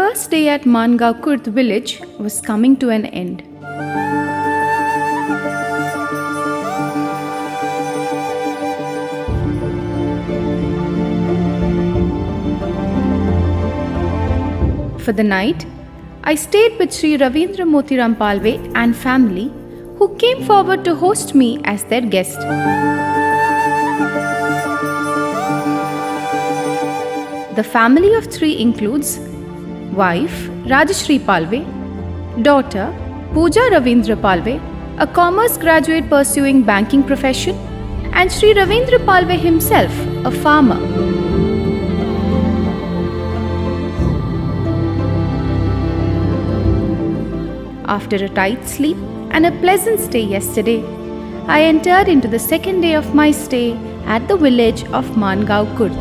first day at Mangaon Kurd village was coming to an end. For the night, I stayed with Sri Ravindra Motiram Palve and family, who came forward to host me as their guest. The family of three includes wife Rajashri Palve, daughter Pooja Ravindra Palve, a commerce graduate pursuing banking profession, and Sri Ravindra Palve himself, a farmer. After a tight sleep and a pleasant stay yesterday, I entered into the second day of my stay at the village of Mangaon Kurd.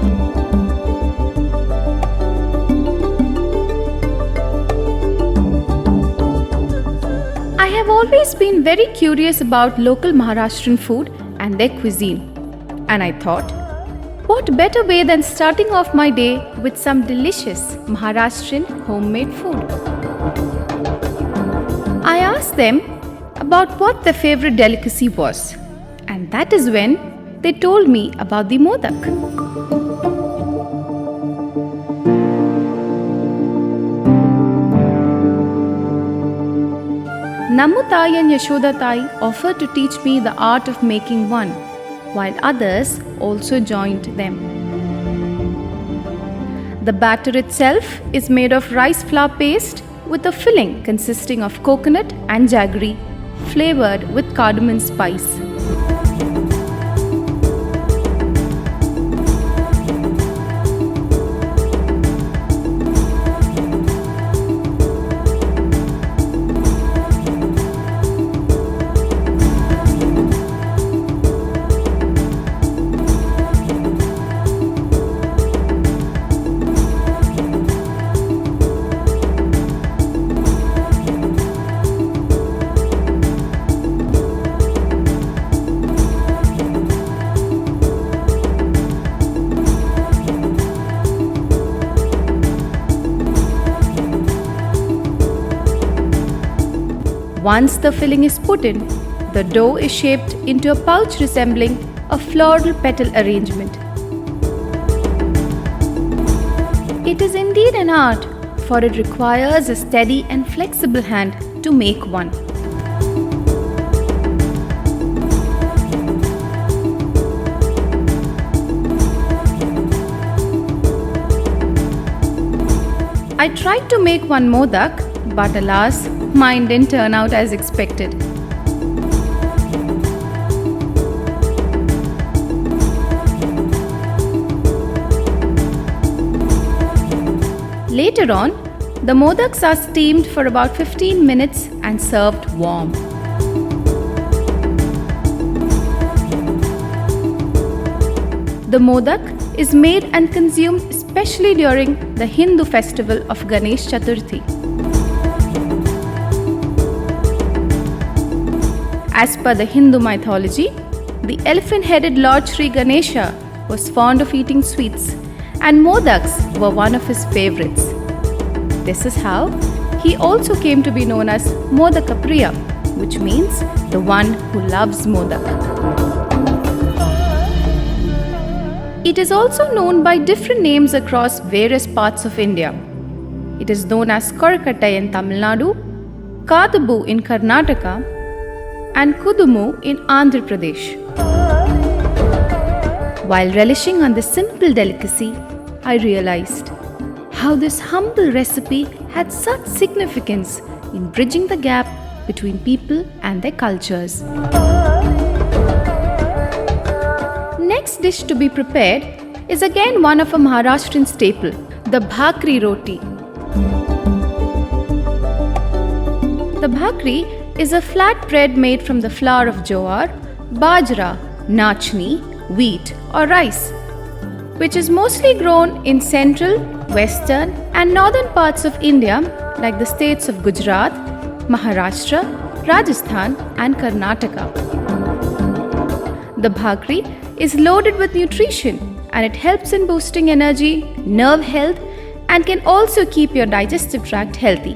I have always been very curious about local Maharashtrian food and their cuisine, and I thought, what better way than starting off my day with some delicious Maharashtrian homemade food? I asked them about what their favorite delicacy was, and that is when they told me about the modak. Namutai and Yashodatai offered to teach me the art of making one, while others also joined them. The batter itself is made of rice flour paste with a filling consisting of coconut and jaggery, flavored with cardamom spice. Once the filling is put in, the dough is shaped into a pouch resembling a floral petal arrangement. It is indeed an art, for it requires a steady and flexible hand to make one. I tried to make one modak, but alas, mine didn't turn out as expected. Later on, the modaks are steamed for about 15 minutes and served warm. The modak is made and consumed especially during the Hindu festival of Ganesh Chaturthi. As per the Hindu mythology, the elephant-headed Lord Sri Ganesha was fond of eating sweets, and modaks were one of his favorites. This is how he also came to be known as Modakapriya, which means the one who loves modak. It is also known by different names across various parts of India. It is known as Korakattai in Tamil Nadu, Kadabu in Karnataka, and Kudumu in Andhra Pradesh. While relishing on this simple delicacy, I realized how this humble recipe had such significance in bridging the gap between people and their cultures. Next dish to be prepared is again one of a Maharashtrian staple, the bhakri roti. The bhakri is a flat bread made from the flour of jowar, bajra, nachni, wheat or rice, which is mostly grown in central, western and northern parts of India like the states of Gujarat, Maharashtra, Rajasthan and Karnataka. The bhakri is loaded with nutrition and it helps in boosting energy, nerve health and can also keep your digestive tract healthy.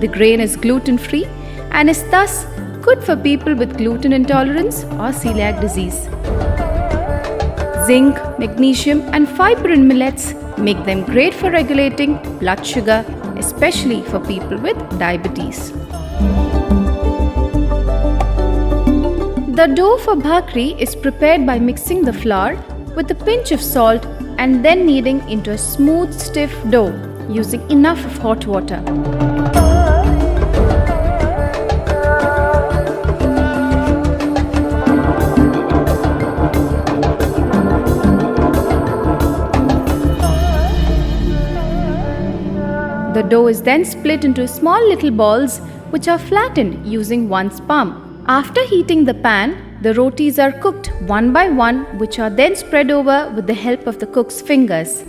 The grain is gluten-free and is thus good for people with gluten intolerance or celiac disease. Zinc, magnesium, and fiber in millets make them great for regulating blood sugar, especially for people with diabetes. The dough for bhakri is prepared by mixing the flour with a pinch of salt and then kneading into a smooth, stiff dough using enough of hot water. The dough is then split into small little balls which are flattened using one's palm. After heating the pan, the rotis are cooked one by one, which are then spread over with the help of the cook's fingers.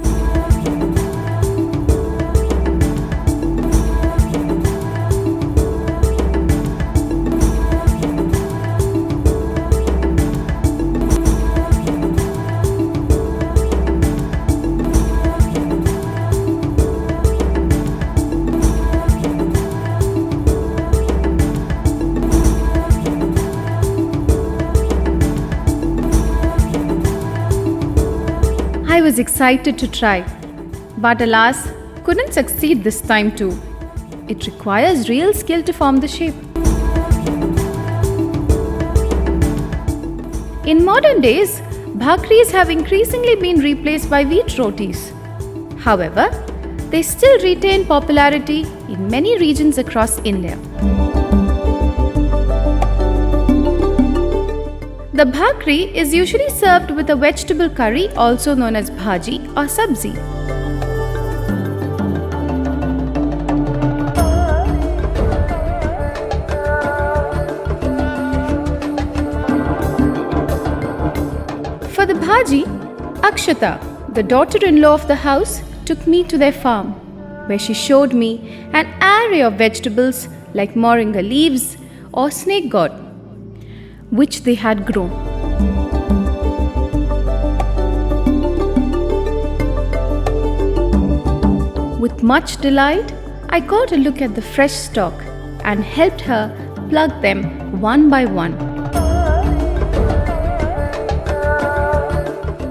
I was excited to try, but alas, couldn't succeed this time too. It requires real skill to form the shape. In modern days, bhakris have increasingly been replaced by wheat rotis. However, they still retain popularity in many regions across India. The bhakri is usually served with a vegetable curry, also known as bhaji or sabzi. For the bhaji, Akshata, the daughter-in-law of the house, took me to their farm, where she showed me an array of vegetables like moringa leaves or snake gourd, which they had grown. With much delight, I got a look at the fresh stock and helped her pluck them one by one.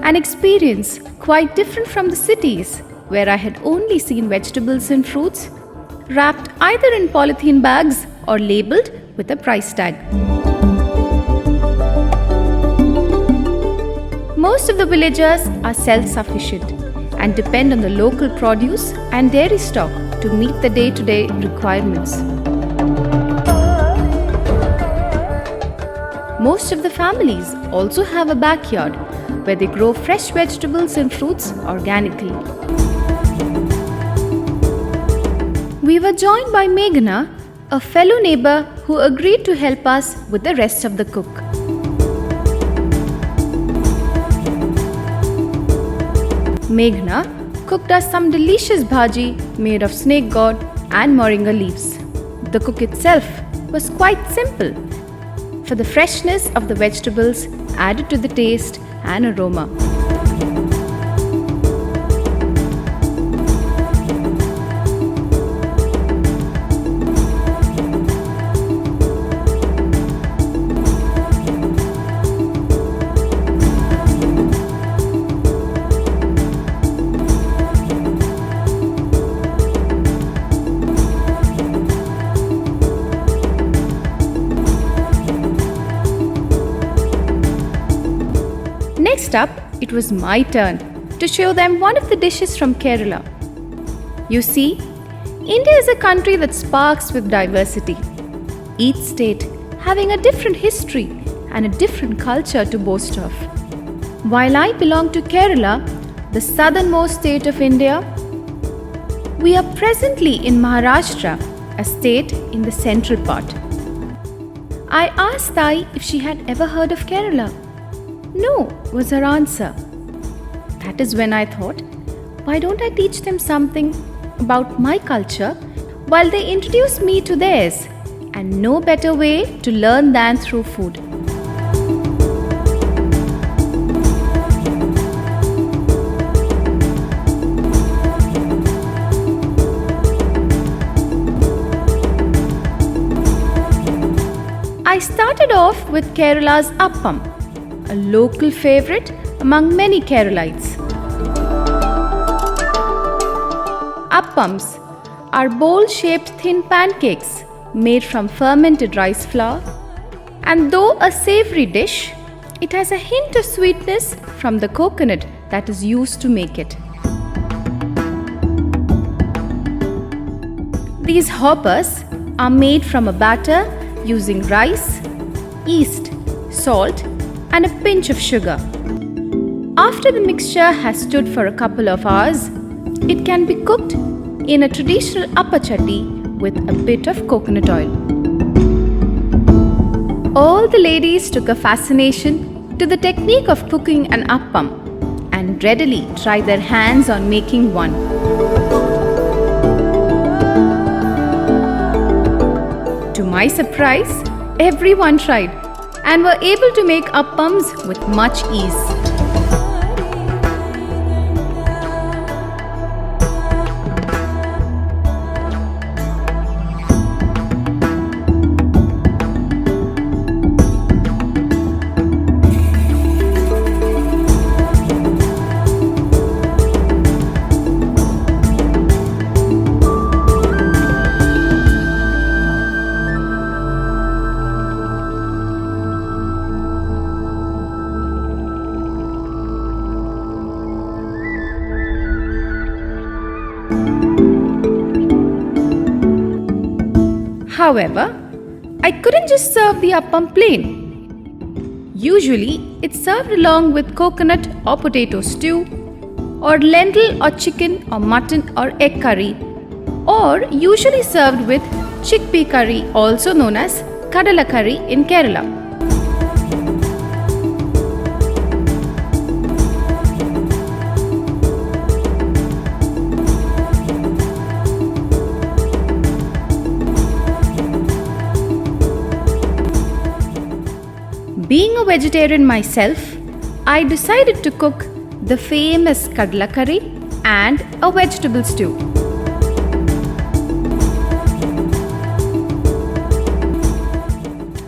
An experience quite different from the cities, where I had only seen vegetables and fruits wrapped either in polythene bags or labeled with a price tag. Most of the villagers are self-sufficient and depend on the local produce and dairy stock to meet the day-to-day requirements. Most of the families also have a backyard where they grow fresh vegetables and fruits organically. We were joined by Meghna, a fellow neighbor who agreed to help us with the rest of the cook. Meghna cooked us some delicious bhaji made of snake gourd and moringa leaves. The cook itself was quite simple, for the freshness of the vegetables added to the taste and aroma. Next up, it was my turn to show them one of the dishes from Kerala. You see, India is a country that sparks with diversity, each state having a different history and a different culture to boast of. While I belong to Kerala, the southernmost state of India, we are presently in Maharashtra, a state in the central part. I asked Sai if she had ever heard of Kerala. No, was her answer. That is when I thought, why don't I teach them something about my culture while they introduce me to theirs? And no better way to learn than through food. I started off with Kerala's appam, a local favorite among many Keralites. Appams are bowl-shaped thin pancakes made from fermented rice flour, and though a savory dish, it has a hint of sweetness from the coconut that is used to make it. These hoppers are made from a batter using rice, yeast, salt, and a pinch of sugar. After the mixture has stood for a couple of hours, it can be cooked in a traditional appachatti with a bit of coconut oil. All the ladies took a fascination to the technique of cooking an appam and readily tried their hands on making one. To my surprise, everyone tried and were able to make appams with much ease. However, I couldn't just serve the appam plain. Usually, it's served along with coconut or potato stew, or lentil or chicken or mutton or egg curry, or usually served with chickpea curry, also known as kadala curry in Kerala. Being a vegetarian myself, I decided to cook the famous kadala curry and a vegetable stew.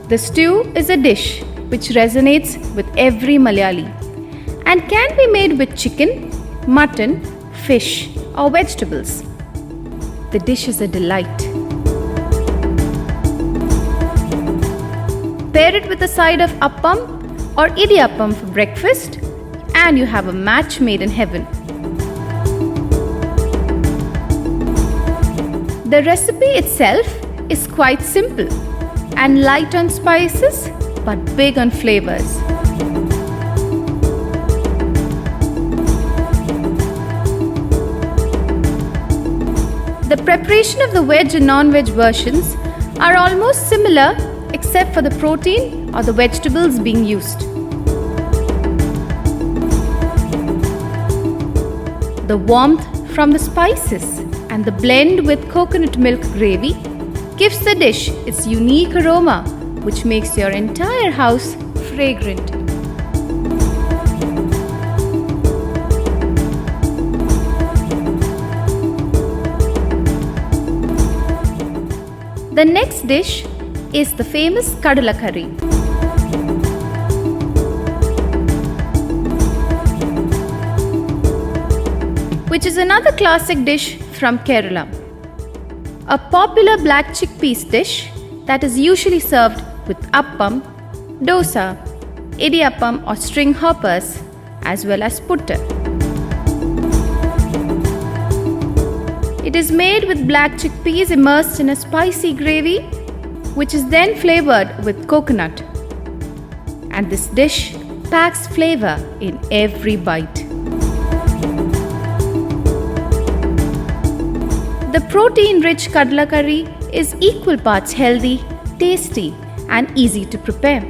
The stew is a dish which resonates with every Malayali and can be made with chicken, mutton, fish or vegetables. The dish is a delight. Pair it with a side of appam or idiyappam for breakfast and you have a match made in heaven. The recipe itself is quite simple and light on spices but big on flavors. The preparation of the veg and non-veg versions are almost similar except for the protein or the vegetables being used. The warmth from the spices and the blend with coconut milk gravy gives the dish its unique aroma, which makes your entire house fragrant. The next dish is the famous kadala curry. Which is another classic dish from Kerala. A popular black chickpeas dish that is usually served with appam, dosa, idiyappam or string hoppers as well as putta. It is made with black chickpeas immersed in a spicy gravy which is then flavored with coconut. And this dish packs flavor in every bite. The protein-rich kadala curry is equal parts healthy, tasty and easy to prepare.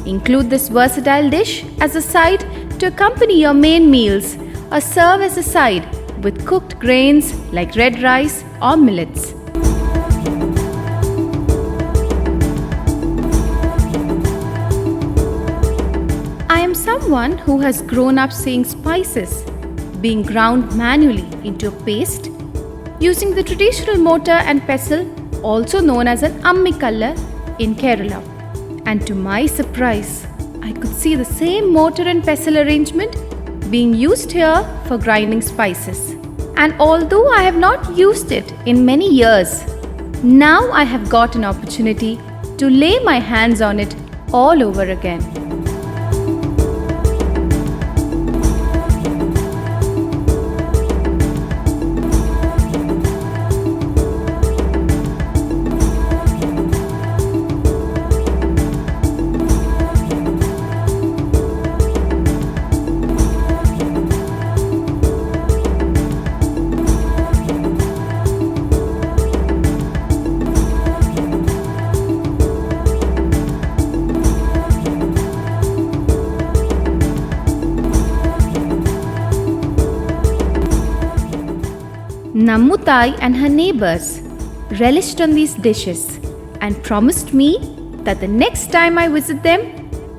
Include this versatile dish as a side to accompany your main meals or serve as a side with cooked grains like red rice or millets. I am someone who has grown up seeing spices being ground manually into a paste using the traditional mortar and pestle, also known as an ammikalla, in Kerala. And to my surprise, I could see the same mortar and pestle arrangement being used here for grinding spices. And although I have not used it in many years, now I have got an opportunity to lay my hands on it all over again. Nammutai and her neighbors relished on these dishes and promised me that the next time I visit them,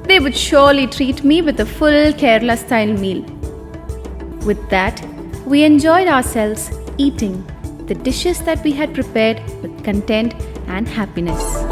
they would surely treat me with a full Kerala style meal. With that, we enjoyed ourselves eating the dishes that we had prepared with content and happiness.